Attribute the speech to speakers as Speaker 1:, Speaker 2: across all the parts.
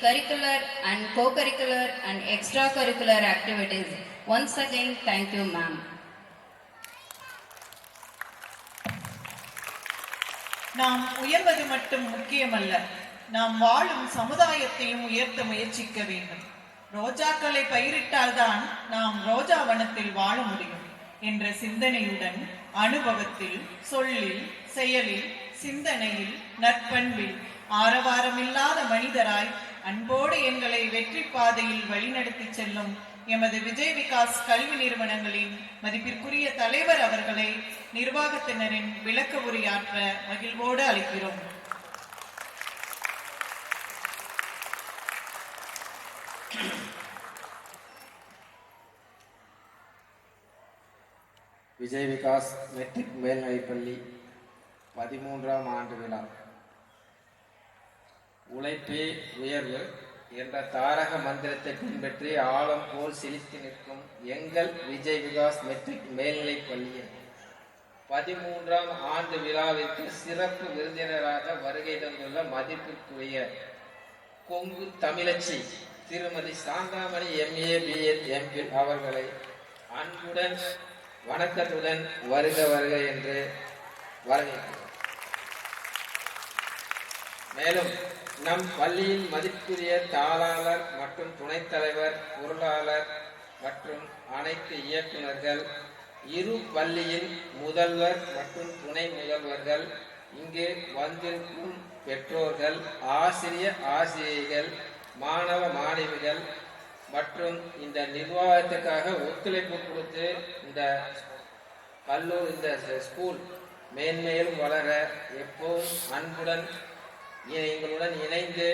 Speaker 1: curricular and co-curricular and extracurricular activities. Once again, thank you, ma'am.
Speaker 2: நாம் உயர்வது மட்டும் முக்கியமல்ல, நாம் வாழும் சமுதாயத்தையும் உயர்த்த முயற்சிக்க வேண்டும். ரோஜாக்களை பயிரிட்டால்தான் நாம் ரோஜா வனத்தில் வாழ முடியும் என்ற சிந்தனையுடன் அனுபவத்தில், சொல்லில், செயலில், சிந்தனையில், நற்பண்பில் ஆரவாரமில்லாத மனிதராய் அன்போடு எங்களை வெற்றி பாதையில் வழிநடத்தி செல்லும் எமது விஜய் விகாஸ் கல்வி நிறுவனங்களின் மதிப்பிற்குரிய தலைவர் அவர்களை நிர்வாகத்தினரின் விளக்க உரையாற்ற மகிழ்வோடு அழைக்கிறோம்.
Speaker 3: விஜய் விகாஸ் மெட்ரிக் மேல்நிலைப்பள்ளி 13ஆம் ஆண்டு விழா. உழைப்பே உயர்வு என்ற தாரக மந்திரத்தை பின்பற்றி ஆழம் போல் செலுத்தி நிற்கும் எங்கள் விஜய் விகாஸ் மெட்ரிக் மேல்நிலைப் பள்ளியின் 13ஆம் ஆண்டு விழாவிற்கு சிறப்பு விருந்தினராக வருகை தந்துள்ள மதிப்பிற்குரிய கொங்கு தமிழச்சி திருமதி சாந்தாமணி MA BEd MPhil அவர்களை அன்புடன் வணக்கத்துடன் வருக வருக என்று வரவேற்கிறோம். மேலும் நம் பள்ளியின் மதிப்புரிய தாளாளர் மற்றும் துணைத் தலைவர், பொருளாளர் மற்றும் அனைத்து இயக்குநர்கள், இரு பள்ளியின் முதல்வர் மற்றும் துணை முதல்வர்கள், இங்கு வந்திருக்கும் பெற்றோர்கள், ஆசிரியர்கள், மாணவ மாணவிகள் மற்றும் இந்த நிர்வாகத்துக்காக ஒத்துழைப்பு கொடுத்து இந்த ஸ்கூல் மேன்மேலும் வளர எப்போதும் அன்புடன் எங்களுடன் இணைந்து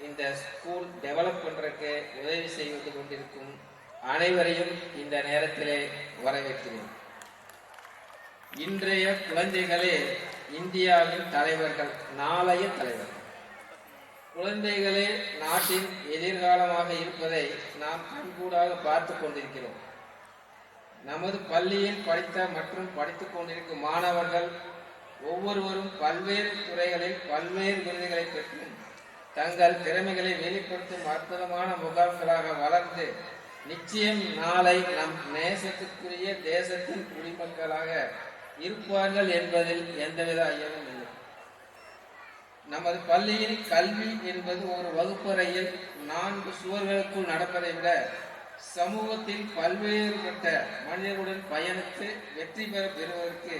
Speaker 3: இந்த ஸ்கூல் டெவலப் பண்றதுக்கு உதவி செய்து கொண்டிருக்கும் அனைவரையும் இந்த நேரத்திலே வரவேற்கிறேன். இன்றைய குழந்தைகளே இந்தியாவின் தலைவர்கள், நாளைய தலைவர்கள். குழந்தைகளே நாட்டின் எதிர்காலமாக இருப்பதை நாம் கண்கூடாக பார்த்து கொண்டிருக்கிறோம். நமது பள்ளியில் படித்த மற்றும் படித்துக் கொண்டிருக்கும் மாணவர்கள் ஒவ்வொருவரும் பல்வேறு துறைகளில் பல்வேறு விருதுகளை பெற்றும் தங்கள் திறமைகளை வெளிப்படுத்தும் அற்புதமான முகாம்களாக வளர்ந்து நிச்சயம் நாளை நம் நேசத்துக்குரிய தேசத்தின் குடிமக்களாக இருப்பார்கள் என்பதில் எந்தவித ஐயமும் இல்லை. நமது பள்ளியில் கல்வி என்பது ஒரு வகுப்பறையில் 4 சுவர்களுக்குள் நடப்பதை விட சமூகத்தில் பல்வேறுபட்ட மனிதர்களுடன் பயணித்து வெற்றி பெறுவதற்கு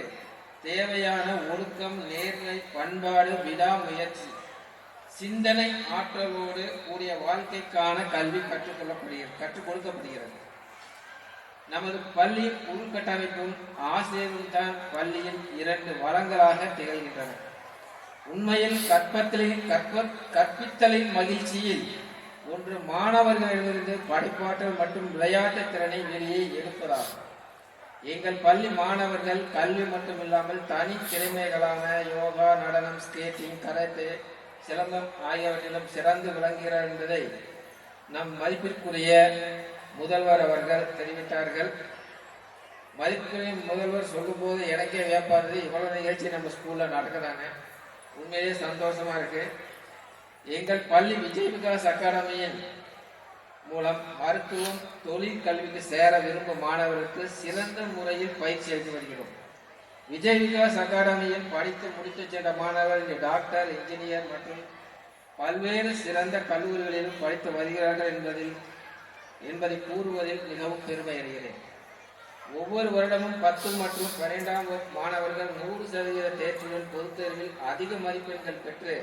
Speaker 3: தேவையான ஒழுக்கம், நேர்மை, பண்பாடு, விடாமுயற்சி, சிந்தனை ஆற்றலோடு கூடிய வாழ்க்கைக்கான கல்வி கற்றுக் கொடுக்கப்படுகிறது. நமது பள்ளியின் உள்கட்டமைப்பும் ஆசிரியரும் தான் பள்ளியின் 2 வளங்களாக திகழ்கின்றன. உண்மையில் கற்பித்தலின் மகிழ்ச்சியில் ஒன்று மாணவர்களிடமிருந்து படிப்பாற்றல் மற்றும் விளையாட்டு திறனை வெளியே எடுப்பதாகும். எங்கள் பள்ளி மாணவர்கள் கல்வி மட்டுமில்லாமல் தனி திறமைகளான யோகா, நடனம், ஸ்கேட்டிங், கராத்தே, சிலம்பம் ஆகியவற்றிலும் சிறந்து விளங்குகிறார் என்பதை நம் மதிப்பிற்குரிய முதல்வர் அவர்கள் தெரிவித்தார்கள். மதிப்புக்குரிய முதல்வர் சொல்லும் போது எனக்கே வியப்பாருது, இவ்வளவு நிகழ்ச்சி நம்ம ஸ்கூல்ல நடக்குதாங்க. உண்மையிலே சந்தோஷமா இருக்கு. எங்கள் பள்ளி விஜய் விகாஸ் அகாடமியின் மூலம் மருத்துவம், தொழில் கல்விக்கு சேர விரும்பும் மாணவர்களுக்கு சிறந்த முறையில் பயிற்சி அளித்து வருகிறோம். விஜய் விகாஸ் அகாடமியில் படித்து முடித்து சென்ற மாணவர்கள் டாக்டர், இன்ஜினியர் மற்றும் பல்வேறு சிறந்த கல்லூரிகளிலும் படித்து வருகிறார்கள் என்பதை கூறுவதில் மிகவும் பெருமை அடைகிறேன். ஒவ்வொரு வருடமும் 10 மற்றும் 12ஆம் வகுப்பு மாணவர்கள் 100% தேர்ச்சியுடன் பொதுத் தேர்வில் அதிக மதிப்பெண்கள் பெற்று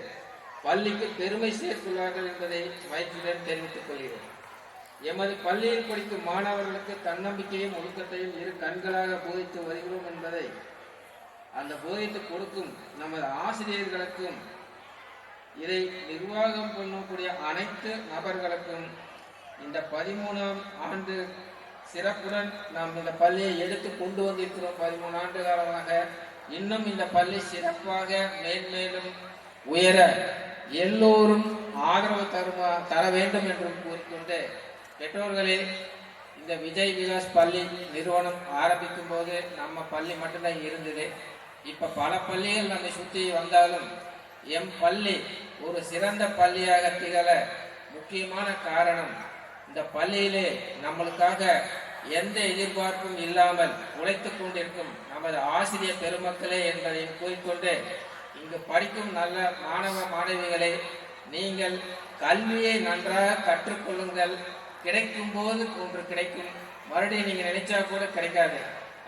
Speaker 3: பள்ளிக்கு பெருமை சேர்த்துள்ளார்கள் என்பதை மகிழ்ச்சியுடன் தெரிவித்துக் கொள்கிறேன். எமது பள்ளியில் படிக்கும் மாணவர்களுக்கு தன்னம்பிக்கையும் ஒழுக்கத்தையும் 2 கண்களாக போதித்து வருகிறோம் என்பதை அந்த போதித்து கொடுக்கும் நமது ஆசிரியர்களுக்கும் இதை நிர்வாகம் பண்ணக்கூடிய அனைத்து நபர்களுக்கும் இந்த 13ஆம் ஆண்டு சிறப்புடன் நாம் இந்த பள்ளியை எடுத்து கொண்டு வந்திருக்கிறோம். 13 ஆண்டு காலமாக இன்னும் இந்த பள்ளி சிறப்பாக மேன்மேலும் உயர எல்லோரும் ஆதரவு தர வேண்டும் என்று கூறிக்கொண்டு, பெற்றோர்களே, இந்த விஜய் விகாஸ் பள்ளி நிறுவனம் ஆரம்பிக்கும் போது நம்ம பள்ளி மட்டும்தான் இருந்தது. இப்ப பல பள்ளிகள் நம்மை சுற்றி வந்தாலும் எம் பள்ளி ஒரு சிறந்த பள்ளியாக திகழ முக்கியமான காரணம், இந்த பள்ளியிலே நம்மளுக்காக எந்த எதிர்பார்ப்பும் இல்லாமல் உழைத்துக் கொண்டிருக்கும் நமது ஆசிரியர் பெருமக்களே என்பதை கூறிக்கொண்டு, இங்கு படிக்கும் நல்ல மாணவ மாணவிகளே, நீங்கள் கல்வியை நன்றாக கற்றுக்கொள்ளுங்கள். கிடைக்கும் போது ஒன்று கிடைக்கும், மறுபடியும் நீங்க நினைச்சா கூட கிடைக்காது.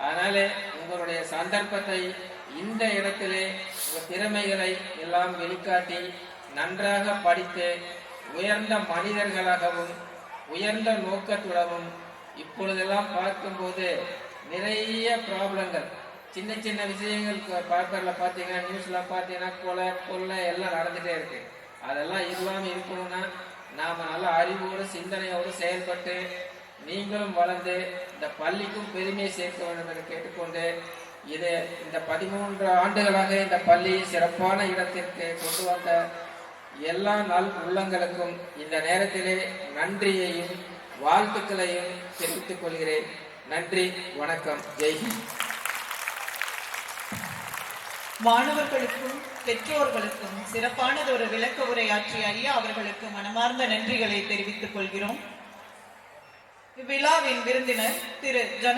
Speaker 3: அதனால உங்களுடைய சந்தர்ப்பத்தை இந்த இடத்திலே உங்கள் திறமைகளை எல்லாம் வெளிக்காட்டி நன்றாக படித்து உயர்ந்த மனிதர்களாகவும் உயர்ந்த நோக்கத்துடனும், இப்பொழுதெல்லாம் பார்க்கும்போது நிறைய ப்ராப்ளங்கள், சின்ன சின்ன விஷயங்கள் பேப்பர்ல பார்த்தீங்கன்னா, நியூஸ்ல பார்த்தீங்கன்னா கொலை எல்லாம் நடந்துட்டே இருக்கு. அதெல்லாம் இல்லாமல் இருக்கணும்னா நாம நல்ல அறிவோடு சிந்தனையோடு செயல்பட்டு நீங்களும் வளர்ந்து இந்த பள்ளிக்கும் பெருமையை சேர்க்க வேண்டும் என்று கேட்டுக்கொண்டு, இது இந்த 13 ஆண்டுகளாக இந்த பள்ளியை சிறப்பான இடத்திற்கு கொண்டு வந்த எல்லா நல் உள்ளங்களுக்கும் இந்த நேரத்திலே நன்றியையும் வாழ்த்துக்களையும் தெரிவித்துக் கொள்கிறேன். நன்றி, வணக்கம், ஜெய்ஹிந்த்.
Speaker 2: மாணவர்களுக்கும் பெற்றோர்களுக்கும் சிறப்பானதொரு விளக்க உரையாற்றிய ஐயா அவர்களுக்கு மனமார்ந்த நன்றிகளை தெரிவித்துக் கொள்கிறோம். இவ்விழாவின் விருந்தினர் திரு ஜனா